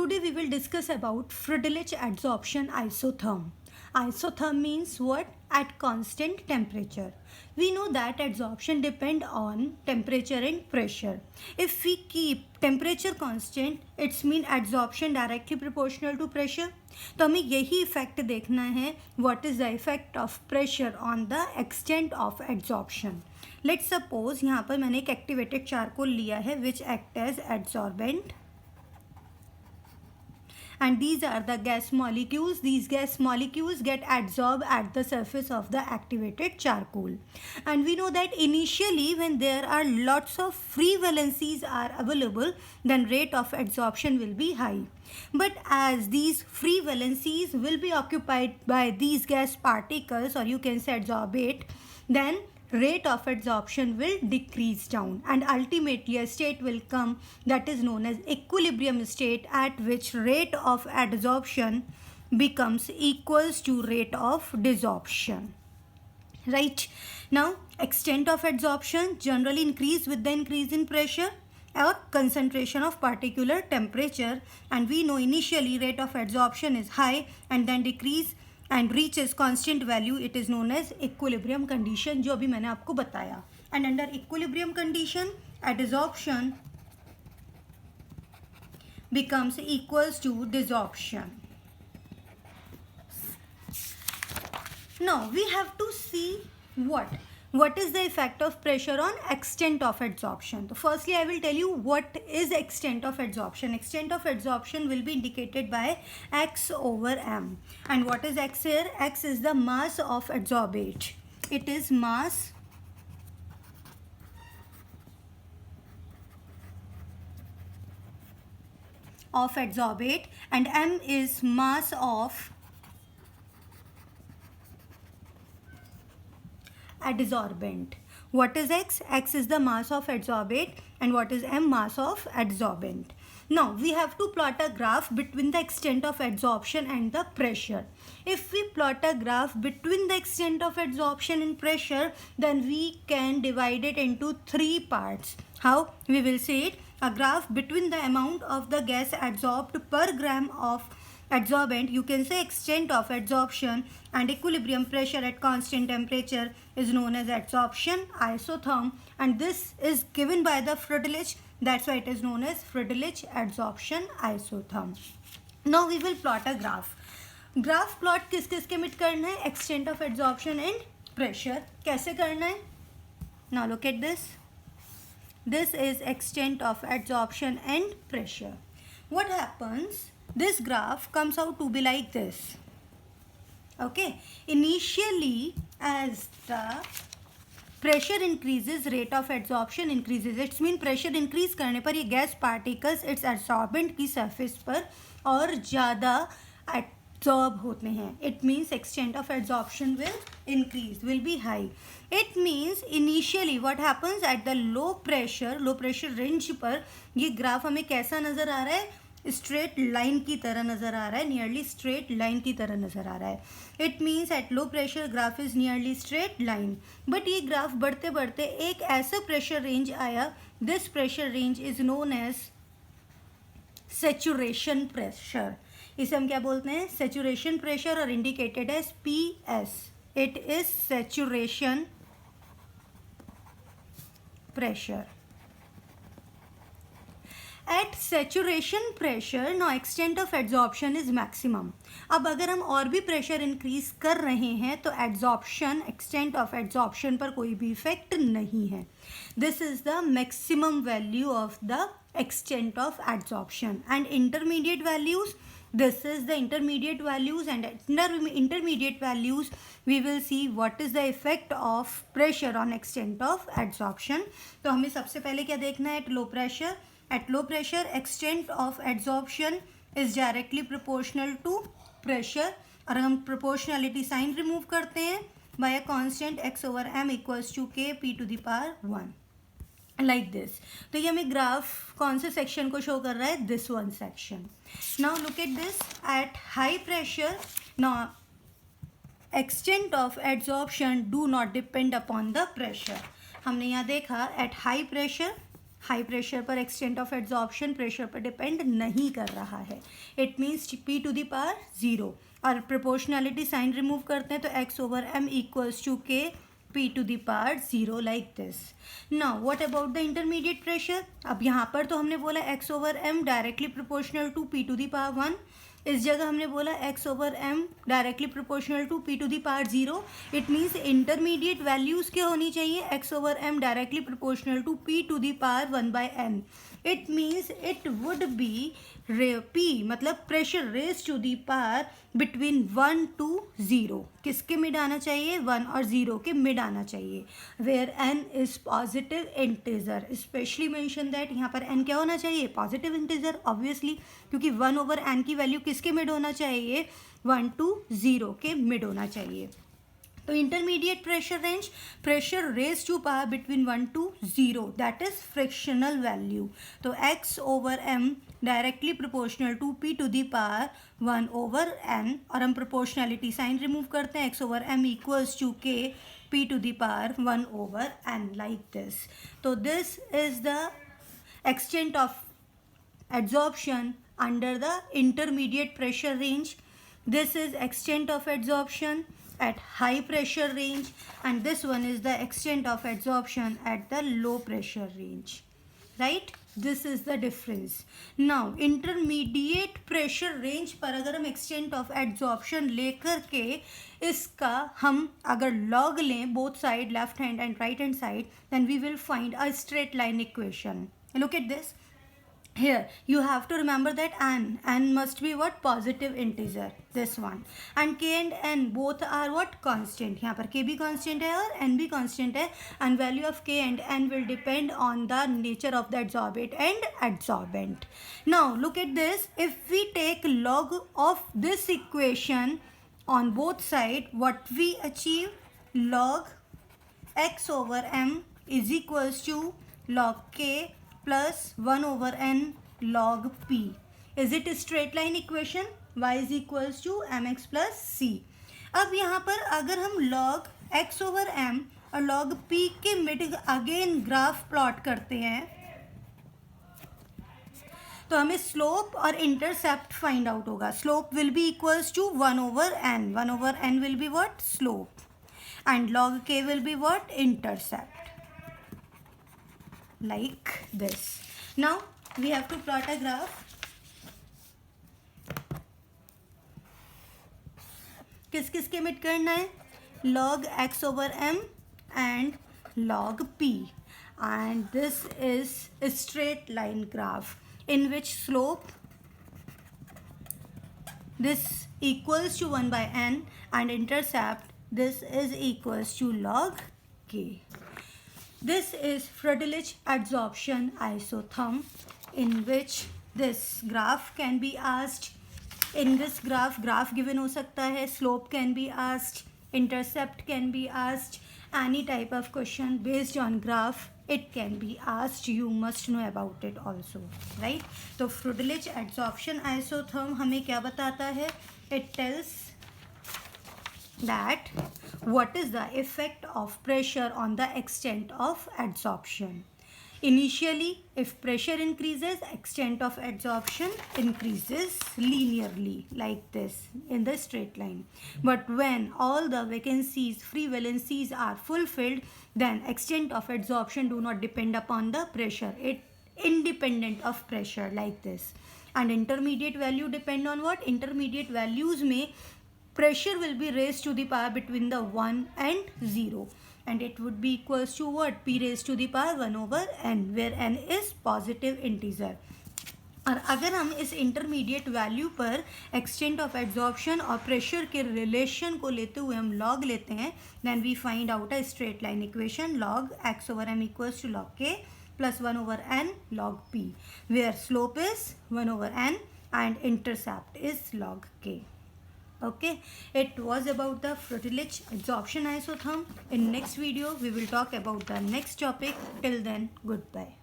today we will discuss about Friedrich adsorption isotherm. Isotherm means what? At constant temperature. We know that adsorption depend on temperature and pressure. If we keep temperature constant, it's mean adsorption directly proportional to pressure. तो हमें यही effect देखना है, what is the effect of pressure on the extent of adsorption. Let's suppose यहाँ पर मैंने एक activated charcoal लिया है which act as adsorbent. And these are the gas molecules. These gas molecules get adsorbed at the surface of the activated charcoal. And we know that initially when there are lots of free valencies are available, then rate of adsorption will be high. But as these free valencies will be occupied by these gas particles, or you can say adsorbate, then rate of adsorption will decrease down, and ultimately a state will come that is known as equilibrium state, at which rate of adsorption becomes equals to rate of desorption. Right, now extent of adsorption generally increase with the increase in pressure or concentration of particular temperature, and we know initially rate of adsorption is high and then decrease and reaches constant value. It is known as equilibrium condition, जो अभी मैंने आपको बताया. And under equilibrium condition, adsorption becomes equals to desorption. Now we have to see what is the effect of pressure on extent of adsorption. So firstly I will tell you what is extent of adsorption. Extent of adsorption will be indicated by x over m. And what is x here? X is the mass of adsorbate. It is mass of adsorbate, and m is mass of adsorbent. What is x? X is the mass of adsorbate, and what is m? Mass of adsorbent. Now we have to plot a graph between the extent of adsorption and the pressure. If we plot a graph between the extent of adsorption and pressure, then we can divide it into three parts. How? We will say it, a graph between the amount of the gas adsorbed per gram of adsorbent, you can say extent of adsorption, and equilibrium pressure at constant temperature is known as adsorption isotherm, and this is given by the Friedrich. That's why it is known as Friedrich adsorption isotherm. Now we will plot a graph. Graph plot किस किस के मिट करना है? Extent of adsorption and pressure. कैसे करना है? Now look at this. This is extent of adsorption and pressure. What happens? This graph comes out to be like this. Okay, initially as the pressure increases, rate of adsorption increases. It's mean pressure increase करने पर ये gas particles its adsorbent की surface पर और ज़्यादा absorb होते हैं. It means extent of adsorption will increase, will be high. It means initially what happens at the low pressure range पर ये graph हमें कैसा नज़र आ रहा है? स्ट्रेट लाइन की तरह नज़र आ रहा है, नियरली स्ट्रेट लाइन की तरह नज़र आ रहा है. It means at low pressure graph is nearly straight line. But ये ग्राफ बढ़ते बढ़ते एक ऐसा प्रेशर रेंज आया, this pressure range is known as saturation pressure. इसे हम क्या बोलते हैं? सैचुरेशन प्रेशर, और indicated as PS. It is saturation pressure. At saturation pressure, now extent of adsorption is maximum. अब अगर हम और भी प्रेशर इंक्रीज कर रहे हैं तो एड्जॉर्प्शन, एक्सटेंट ऑफ एड्जॉर्प्शन पर कोई भी इफेक्ट नहीं है. This is the maximum value of the extent of adsorption. And intermediate values, this is the intermediate values, and at intermediate values we will see what is the effect of pressure on extent of adsorption. तो हमें सबसे पहले क्या देखना है? At low pressure, extent of adsorption is directly proportional to pressure, और हम proportionality sign remove करते हैं by a constant x over m equals to k p to the power 1. Like this. तो ये हमें ग्राफ कौन से सेक्शन को शो कर रहा है? This one section. Now look at this. At high pressure, now extent of adsorption do not depend upon the pressure. हमने यहाँ देखा at high pressure high pressure पर एक्सटेंट ऑफ एड्जॉर्प्शन प्रेशर पर depend नहीं कर रहा है. It means p to the power 0. और प्रोपोर्शनैलिटी साइन रिमूव करते हैं तो x over m equals to k p to the power 0 like this. Now what about the intermediate pressure. अब यहाँ पर तो हमने बोला x over m directly proportional to p to the power 1. इस जगह हमने बोला x over m directly proportional to p to the power 0. It means intermediate values क्या होनी चाहिए. x over m directly proportional to p to the power 1 by n. It means it would be p मतलब pressure raise to the power between 1 to 0. किसके mid आना चाहिए. 1 और 0 के mid आना चाहिए. Where n is positive integer. Specially mention that यहाँ पर n क्या होना चाहिए. पॉजिटिव इंटीजर ऑब्वियसली, क्योंकि 1 ओवर n की वैल्यू किसके मिड होना चाहिए. 1 to 0 के मिड होना चाहिए. तो intermediate pressure range pressure raise to power between 1 to 0 that is fractional value. तो x over m directly proportional to p to the power 1 over n. और हम प्रोपोर्शनैलिटी साइन रिमूव करते हैं. x over m equals to k p to the power 1 over n like this. तो this is the extent of adsorption under the intermediate pressure range. This is extent of adsorption at high pressure range, and this one is the extent of adsorption at the low pressure range, right. This is the difference. Now intermediate pressure range पर अगर हम extent of adsorption लेकर के इसका हम अगर log लें both side left hand and right hand side, then we will find a straight line equation. Look at this. Here you have to remember that n must be what. Positive integer, this one. And k and n both are what. Constant. यहाँ पर k भी constant है और n भी constant है. And value of k and n will depend on the nature of the adsorbate and adsorbent. Now look at this. If we take log of this equation on both sides, what we achieve. Log x over m is equals to log k plus 1 over n log p. Is it a straight line equation. y is equals to mx plus c. अब यहाँ पर अगर हम log x over m और log p के mid again graph plot करते हैं तो हमें स्लोप और इंटरसेप्ट फाइंड आउट होगा. Slope will be equals to 1 over n. 1 over n will be what. Slope. And log k will be what. Intercept. Like this. Now we have to plot a graph. किस किस के mid करना है. log x over m and log p, and this is a straight line graph in which slope this equals to 1 by n and intercept this is equals to log k. This is Friedrich adsorption isotherm in which this graph can be asked. In this graph given हो सकता है. Slope can be asked. Intercept can be asked. Any type of question based on graph it can be asked. You must know about it also, right. तो Friedrich adsorption isotherm हमें क्या बताता है. It tells that what is the effect of pressure on the extent of adsorption. Initially, if pressure increases, extent of adsorption increases linearly like this in the straight line. But when all the vacancies, free valencies are fulfilled, then extent of adsorption do not depend upon the pressure. It independent of pressure like this. And intermediate value depend on what. Intermediate values में pressure will be raised to the power between the 1 and 0, and it would be equals to what. p raised to the power 1 over n, where n is positive integer. और अगर हम इस intermediate value पर extent of adsorption और pressure के relation को लेते हुए हम लॉग लेते हैं, then we find out a straight line equation. Log x over m equals to log K plus 1 over n log p, where slope is 1 over n and intercept is log k. Okay, it was about the Friedrich adsorption isotherm. In next video we will talk about the next topic. Till then, goodbye.